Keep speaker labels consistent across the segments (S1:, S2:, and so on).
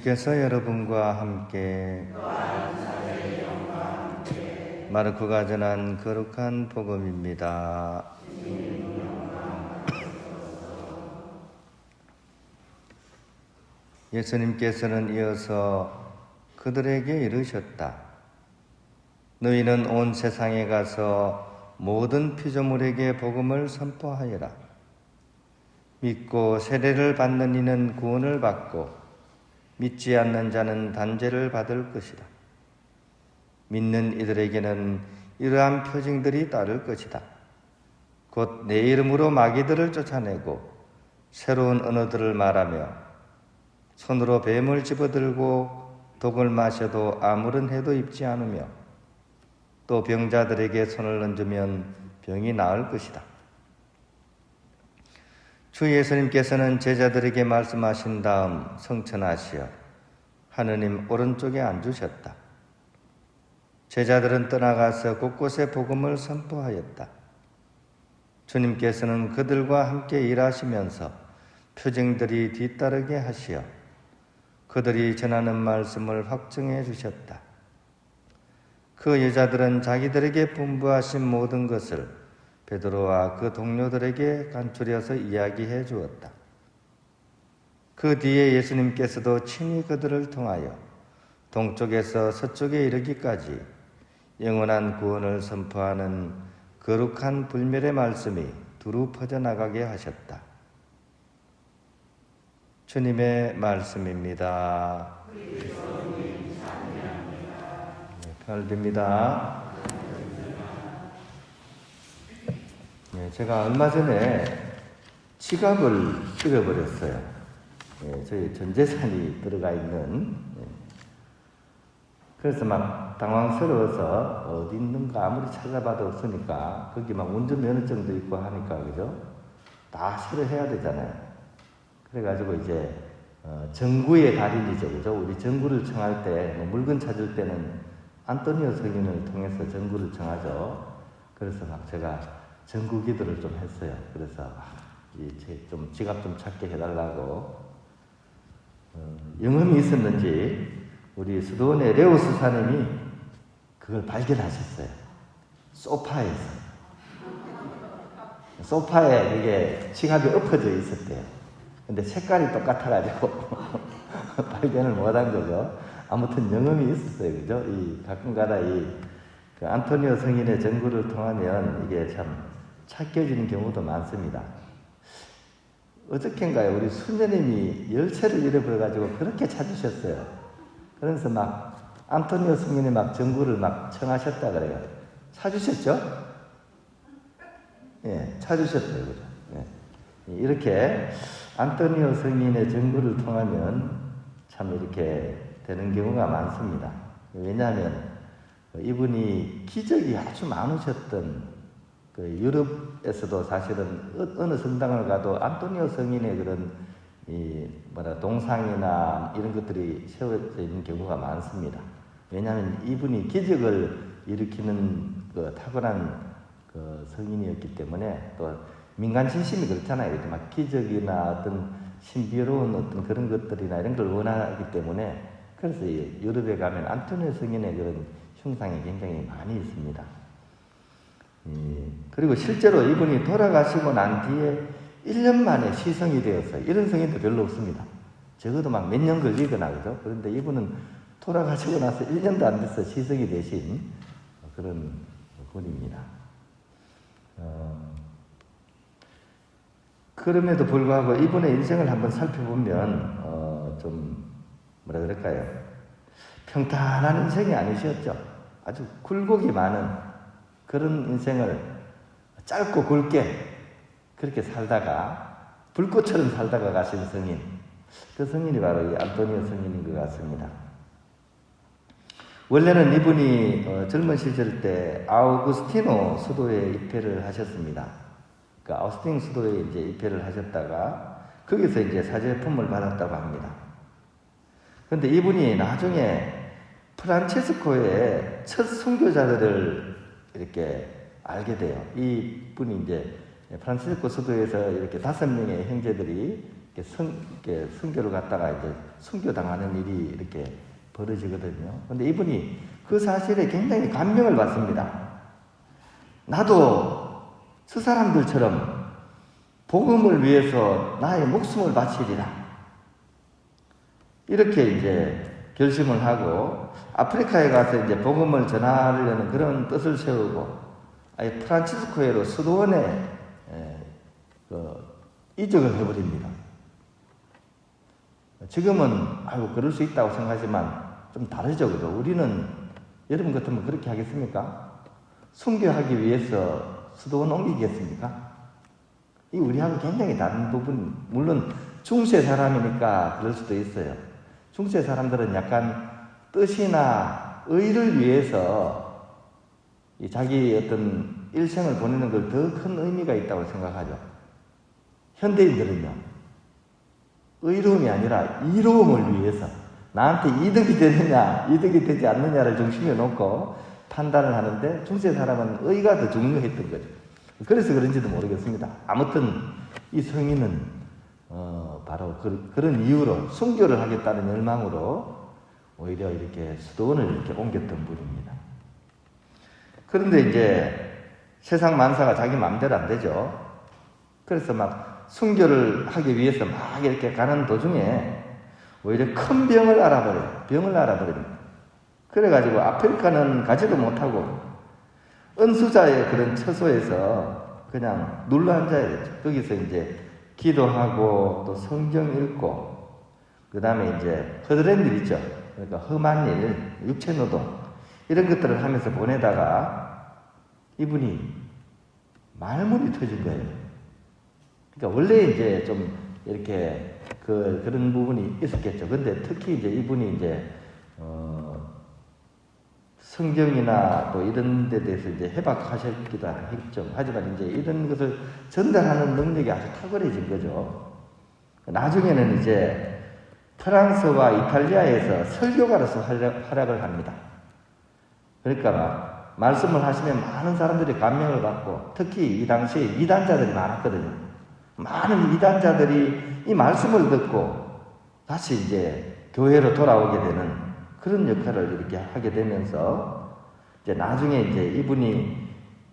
S1: 주님께서 여러분과 함께 마르코가 전한 거룩한 복음입니다. 예수님께서는 이어서 그들에게 이르셨다. 너희는 온 세상에 가서 모든 피조물에게 복음을 선포하여라. 믿고 세례를 받는 이는 구원을 받고 믿지 않는 자는 단죄를 받을 것이다. 믿는 이들에게는 이러한 표징들이 따를 것이다. 곧 내 이름으로 마귀들을 쫓아내고 새로운 언어들을 말하며 손으로 뱀을 집어들고 독을 마셔도 아무런 해도 입지 않으며 또 병자들에게 손을 얹으면 병이 나을 것이다. 주 예수님께서는 제자들에게 말씀하신 다음 성천하시어 하느님 오른쪽에 앉으셨다. 제자들은 떠나가서 곳곳에 복음을 선포하였다. 주님께서는 그들과 함께 일하시면서 표징들이 뒤따르게 하시어 그들이 전하는 말씀을 확증해 주셨다. 그 여자들은 자기들에게 분부하신 모든 것을 베드로와 그 동료들에게 간추려서 이야기해 주었다. 그 뒤에 예수님께서도 친히 그들을 통하여 동쪽에서 서쪽에 이르기까지 영원한 구원을 선포하는 거룩한 불멸의 말씀이 두루 퍼져나가게 하셨다. 주님의 말씀입니다. 편을 빕니다. 제가 얼마 전에 지갑을 잃어버렸어요. 저희 전 재산이 들어가 있는. 그래서 막 당황스러워서 어디 있는가 아무리 찾아봐도 없으니까 거기 막 운전면허증도 있고 하니까 그죠? 다 새로 해야 되잖아요. 그래가지고 이제 정구의 달인이죠, 그죠? 우리 정구를 청할 때 물건 찾을 때는 안토니오 성인을 통해서 정구를 청하죠. 그래서 막 제가 정구 기도를 좀 했어요. 그래서 좀 지갑 좀 찾게 해달라고. 영험이 있었는지 우리 수도원의 레오 수사님이 그걸 발견하셨어요. 소파에 그게 지갑이 엎어져 있었대요. 근데 색깔이 똑같아가지고 발견을 못한 거죠. 아무튼 영험이 있었어요, 그죠? 가끔가다 그 안토니오 성인의 정구를 통하면 이게 참 찾겨지는 경우도 많습니다. 어저께인가요? 우리 순녀님이 열쇠를 잃어버려가지고 그렇게 찾으셨어요. 그래서 막 안토니오 성인이 막 정구를 막 청하셨다 그래요. 찾으셨죠? 예, 찾으셨어요. 그죠? 예. 이렇게 안토니오 성인의 정구를 통하면 참 이렇게 되는 경우가 많습니다. 왜냐하면 이분이 기적이 아주 많으셨던 그 유럽에서도 사실은 어느 성당을 가도 안토니오 성인의 그런 동상이나 이런 것들이 세워져 있는 경우가 많습니다. 왜냐하면 이분이 기적을 일으키는 그 탁월한 그 성인이었기 때문에 또 민간 신심이 그렇잖아요. 이렇게 막 기적이나 어떤 신비로운 어떤 그런 것들이나 이런 걸 원하기 때문에 그래서 유럽에 가면 안토니오 성인의 그런 흉상이 굉장히 많이 있습니다. 그리고 실제로 이분이 돌아가시고 난 뒤에 1년 만에 시성이 되었어요. 이런 성인도 별로 없습니다. 적어도 막 몇 년 걸리거나 그죠? 그런데 이분은 돌아가시고 나서 1년도 안 돼서 시성이 되신 그런 분입니다. 그럼에도 불구하고 이분의 인생을 한번 살펴보면 좀 뭐라 그럴까요? 평탄한 인생이 아니셨죠. 아주 굴곡이 많은 그런 인생을 짧고 굵게 그렇게 살다가 불꽃처럼 살다가 가신 성인, 그 성인이 바로 이 안토니오 성인인 것 같습니다. 원래는 이분이 젊은 시절 때 아우구스티노 수도에 입회를 하셨습니다. 그 아우스틴 수도에 이제 입회를 하셨다가 거기서 이제 사제품을 받았다고 합니다. 그런데 이분이 나중에 프란체스코의 첫 선교자들을 이렇게 알게 돼요. 이 분이 이제 프란체스코 수도에서 이렇게 5명의 형제들이 이렇게 순교를 갖다가 이제 순교당하는 일이 이렇게 벌어지거든요. 근데 이분이 그 사실에 굉장히 감명을 받습니다. 나도 저 사람들처럼 복음을 위해서 나의 목숨을 바치리라. 이렇게 이제 결심을 하고 아프리카에 가서 이제 복음을 전하려는 그런 뜻을 세우고 아예 프란치스코에로 수도원에 이적을 해버립니다. 지금은 아이고 그럴 수 있다고 생각하지만 좀 다르죠, 그죠? 우리는 여러분 같으면 그렇게 하겠습니까? 순교하기 위해서 수도원 옮기겠습니까? 이 우리하고 굉장히 다른 부분, 물론 중세 사람이니까 그럴 수도 있어요. 중세 사람들은 약간 뜻이나 의를 위해서 자기 어떤 일생을 보내는 걸 더 큰 의미가 있다고 생각하죠. 현대인들은요, 의로움이 아니라 이로움을 위해서 나한테 이득이 되느냐, 이득이 되지 않느냐를 중심에 놓고 판단을 하는데 중세 사람은 의가 더 중요했던 거죠. 그래서 그런지도 모르겠습니다. 아무튼 이 성인은 바로 그런 이유로 순교를 하겠다는 열망으로 오히려 이렇게 수도원을 이렇게 옮겼던 분입니다. 그런데 이제 세상 만사가 자기 마음대로 안 되죠. 그래서 막 순교를 하기 위해서 막 이렇게 가는 도중에 오히려 큰 병을 알아버립니다. 그래가지고 아프리카는 가지도 못하고 은수자의 그런 처소에서 그냥 눌러 앉아야 되죠. 거기서 이제 기도하고 또 성경 읽고 그 다음에 이제 허드렛 일 있죠. 그러니까 험한 일, 육체 노동 이런 것들을 하면서 보내다가 이분이 말문이 터진 거예요. 그러니까 원래 이제 좀 이렇게 그런 부분이 있었겠죠. 근데 특히 이제 이분이 이제 성경이나 또 이런 데 대해서 이제 해박하셨기도 했죠. 하지만 이제 이런 것을 전달하는 능력이 아주 탁월해진 거죠. 나중에는 이제 프랑스와 이탈리아에서 설교가로서 활약을 합니다. 그러니까 말씀을 하시면 많은 사람들이 감명을 받고 특히 이 당시에 이단자들이 많았거든요. 많은 이단자들이 이 말씀을 듣고 다시 이제 교회로 돌아오게 되는 그런 역할을 이렇게 하게 되면서 이제 나중에 이제 이분이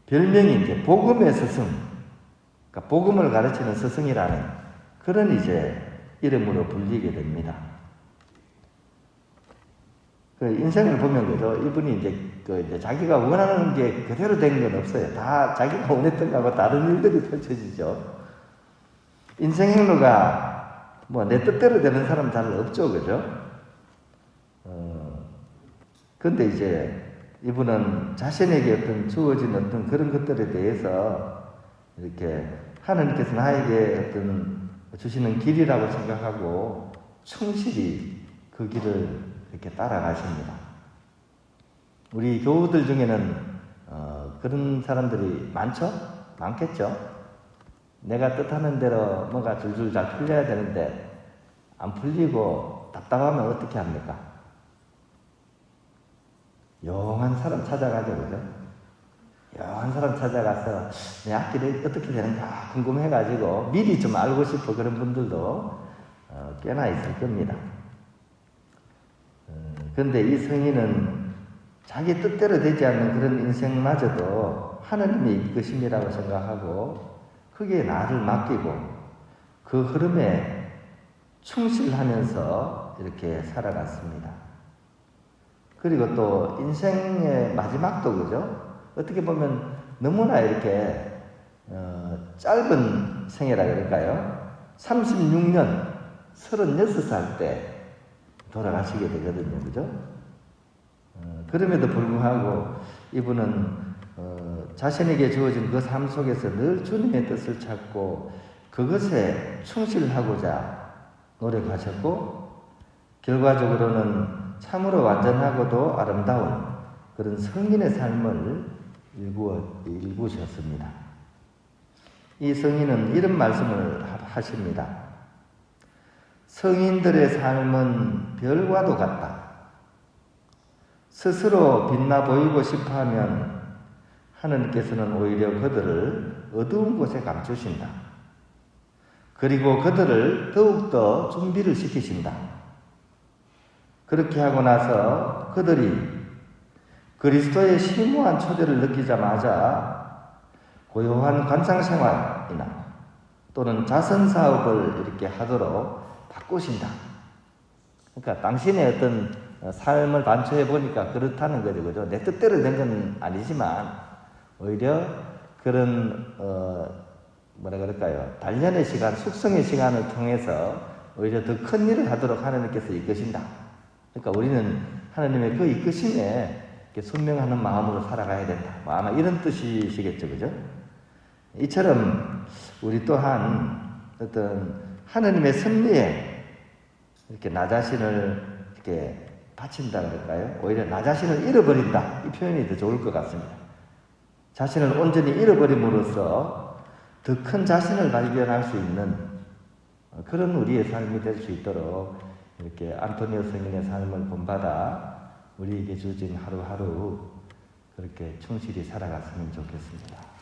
S1: 별명이 이제 복음의 스승, 그러니까 복음을 가르치는 스승이라는 그런 이제 이름으로 불리게 됩니다. 그 인생을 보면 그죠? 이분이 이제 자기가 원하는 게 그대로 된 건 없어요. 다 자기가 원했던 거하고 다른 일들이 펼쳐지죠. 인생 행로가 뭐 내 뜻대로 되는 사람 잘 없죠, 그죠? 근데 이제 이분은 자신에게 어떤 주어진 어떤 그런 것들에 대해서 이렇게 하나님께서 나에게 어떤 주시는 길이라고 생각하고 충실히 그 길을 이렇게 따라가십니다. 우리 교우들 중에는 그런 사람들이 많겠죠? 내가 뜻하는 대로 뭔가 줄줄 잘 풀려야 되는데 안 풀리고 답답하면 어떻게 합니까? 영한 사람 찾아가죠, 그죠? 영한 사람 찾아가서 내 앞길이 어떻게 되는가 궁금해가지고 미리 좀 알고 싶어 그런 분들도 꽤나 있을 겁니다. 그런데 이 성인은 자기 뜻대로 되지 않는 그런 인생마저도 하나님의 이끄심이라고 생각하고 거기에 나를 맡기고 그 흐름에 충실하면서 이렇게 살아갔습니다. 그리고 또 인생의 마지막도 그죠? 어떻게 보면 너무나 이렇게 짧은 생애라 그럴까요? 36년, 36살 때 돌아가시게 되거든요. 그죠? 그럼에도 불구하고 이분은 자신에게 주어진 그 삶 속에서 늘 주님의 뜻을 찾고 그것에 충실하고자 노력하셨고 결과적으로는 참으로 완전하고도 아름다운 그런 성인의 삶을 일구셨습니다. 이 성인은 이런 말씀을 하십니다. 성인들의 삶은 별과도 같다. 스스로 빛나 보이고 싶어하면 하느님께서는 오히려 그들을 어두운 곳에 감추신다. 그리고 그들을 더욱더 준비를 시키신다. 그렇게 하고 나서 그들이 그리스도의 심오한 초대를 느끼자마자 고요한 관상생활이나 또는 자선사업을 이렇게 하도록 바꾸신다. 그러니까 당신의 어떤 삶을 반추해 보니까 그렇다는 거죠. 그죠? 내 뜻대로 된 건 아니지만 오히려 그런 뭐라 그럴까요? 단련의 시간, 숙성의 시간을 통해서 오히려 더 큰 일을 하도록 하나님께서 이끄신다. 그러니까 우리는 하나님의 그 이끄심에 순명하는 마음으로 살아가야 된다. 뭐 아마 이런 뜻이시겠죠, 그죠? 이처럼 우리 또한 어떤 하나님의 섭리에 이렇게 나 자신을 이렇게 바친다 그럴까요? 오히려 나 자신을 잃어버린다. 이 표현이 더 좋을 것 같습니다. 자신을 온전히 잃어버림으로써 더 큰 자신을 발견할 수 있는 그런 우리의 삶이 될 수 있도록 이렇게 안토니오 성인의 삶을 본받아 우리에게 주어진 하루하루 그렇게 충실히 살아갔으면 좋겠습니다.